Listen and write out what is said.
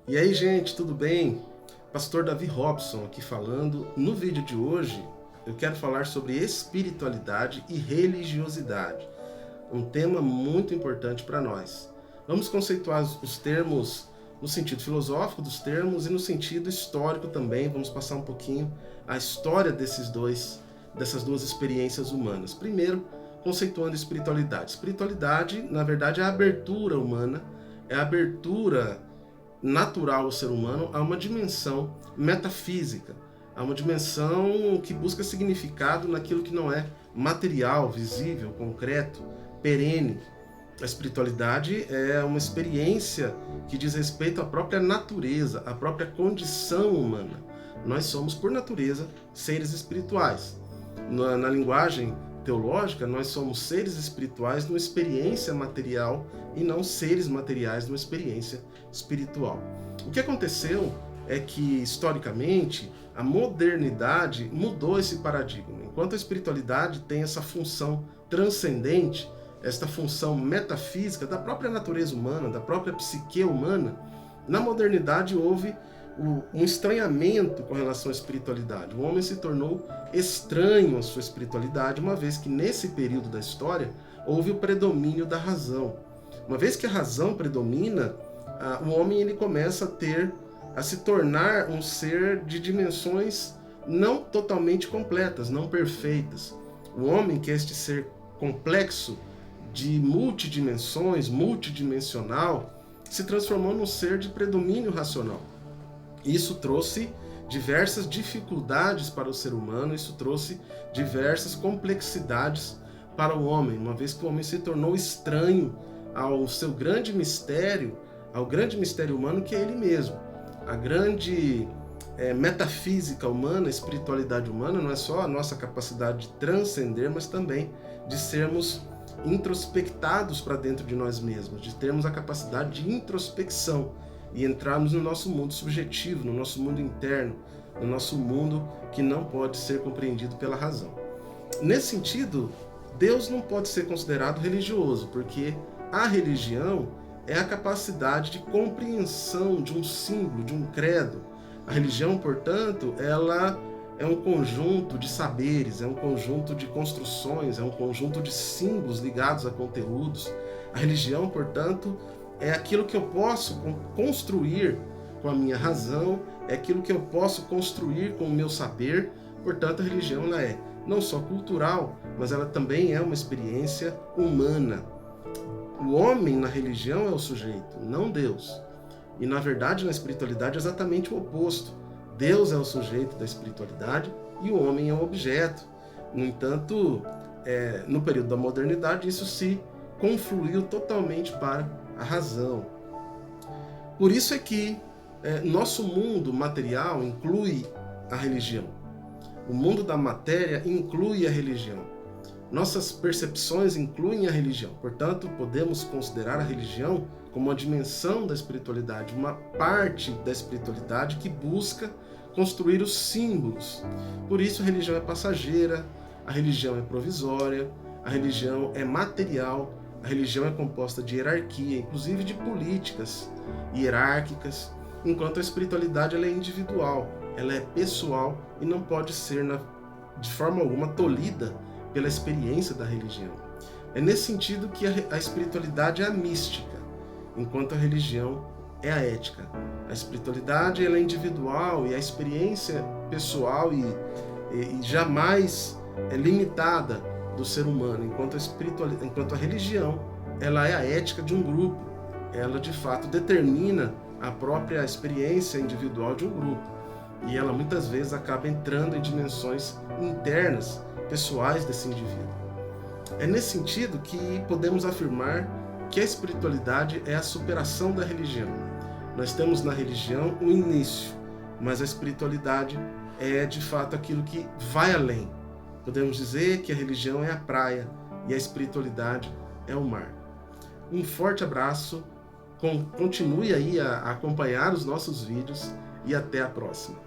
E aí, gente, tudo bem? Pastor Davi Robson aqui falando. No vídeo de hoje, eu quero falar sobre espiritualidade e religiosidade, um tema muito importante para nós. Vamos conceituar os termos no sentido filosófico dos termos e no sentido histórico também. Vamos passar um pouquinho a história dessas duas experiências humanas. Primeiro, conceituando espiritualidade. Espiritualidade, na verdade, é a abertura humana, é a abertura natural ao ser humano a uma dimensão metafísica, a uma dimensão que busca significado naquilo que não é material, visível, concreto, perene. A espiritualidade é uma experiência que diz respeito à própria natureza, à própria condição humana. Nós somos, por natureza, seres espirituais. Na linguagem teológica, nós somos seres espirituais numa experiência material e não seres materiais numa experiência espiritual. O que aconteceu é que, historicamente, a modernidade mudou esse paradigma. Enquanto a espiritualidade tem essa função transcendente, esta função metafísica da própria natureza humana, da própria psique humana, na modernidade houve um estranhamento com relação à espiritualidade. O homem se tornou estranho à sua espiritualidade, uma vez que nesse período da história houve o predomínio da razão. Uma vez que a razão predomina, o homem ele começa a se tornar um ser de dimensões não totalmente completas, não perfeitas. O homem, que é este ser complexo, de multidimensões, multidimensional, se transformou num ser de predomínio racional. Isso trouxe diversas dificuldades para o ser humano, isso trouxe diversas complexidades para o homem, uma vez que o homem se tornou estranho ao seu grande mistério, ao grande mistério humano que é ele mesmo. A grande metafísica humana, a espiritualidade humana, não é só a nossa capacidade de transcender, mas também de sermos introspectados para dentro de nós mesmos, de termos a capacidade de introspecção e entrarmos no nosso mundo subjetivo, no nosso mundo interno, no nosso mundo que não pode ser compreendido pela razão. Nesse sentido, Deus não pode ser considerado religioso, porque a religião é a capacidade de compreensão de um símbolo, de um credo. A religião, portanto, ela é um conjunto de saberes, é um conjunto de construções, é um conjunto de símbolos ligados a conteúdos. A religião, portanto, é aquilo que eu posso construir com a minha razão, é aquilo que eu posso construir com o meu saber. Portanto, a religião ela é não só cultural, mas ela também é uma experiência humana. O homem na religião é o sujeito, não Deus. E na verdade, na espiritualidade é exatamente o oposto. Deus é o sujeito da espiritualidade e o homem é o objeto. No entanto, no período da modernidade, isso se confluiu totalmente para a razão. Por isso é que nosso mundo material inclui a religião. O mundo da matéria inclui a religião. Nossas percepções incluem a religião. Portanto, podemos considerar a religião como uma dimensão da espiritualidade, uma parte da espiritualidade que busca construir os símbolos. Por isso, a religião é passageira, a religião é provisória, a religião é material, a religião é composta de hierarquia, inclusive de políticas hierárquicas, enquanto a espiritualidade ela é individual, ela é pessoal e não pode ser de forma alguma tolhida pela experiência da religião. É nesse sentido que a espiritualidade é a mística, enquanto a religião é a ética. A espiritualidade ela é individual e a experiência pessoal e jamais é limitada do ser humano, enquanto a religião ela é a ética de um grupo. Ela de fato determina a própria experiência individual de um grupo e ela muitas vezes acaba entrando em dimensões internas, pessoais desse indivíduo. É nesse sentido que podemos afirmar que a espiritualidade é a superação da religião. Nós temos na religião um início, mas a espiritualidade é de fato aquilo que vai além. Podemos dizer que a religião é a praia e a espiritualidade é o mar. Um forte abraço, continue aí a acompanhar os nossos vídeos e até a próxima.